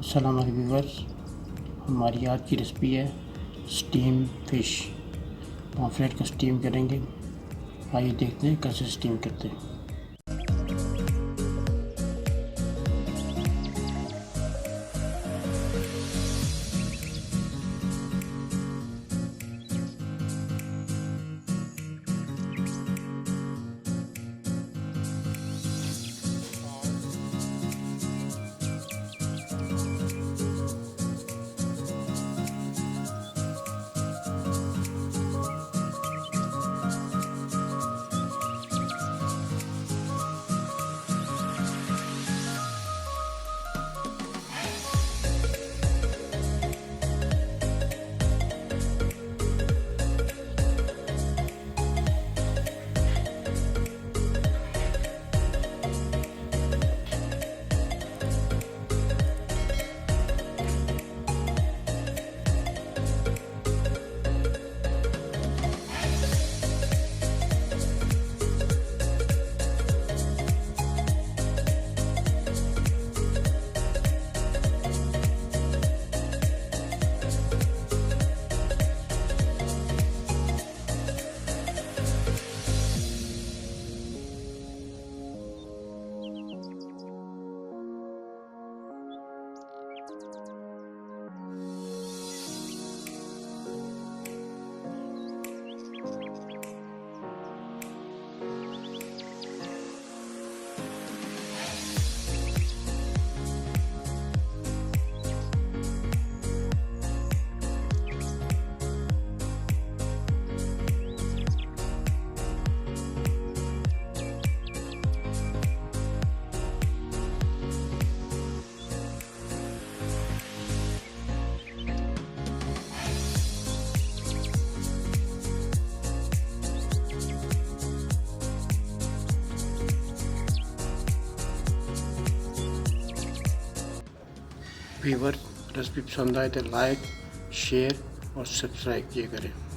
अस्सलाम वालेकुम व्यूअर्स, हमारी आज की रेसिपी है स्टीम फ़िश। पॉम्फ्रेट को स्टीम करेंगे। आइए देखते हैं कैसे स्टीम करते हैं। व्यूअर्स, रेसिपी पसंद आए तो लाइक, शेयर और सब्सक्राइब किया करें।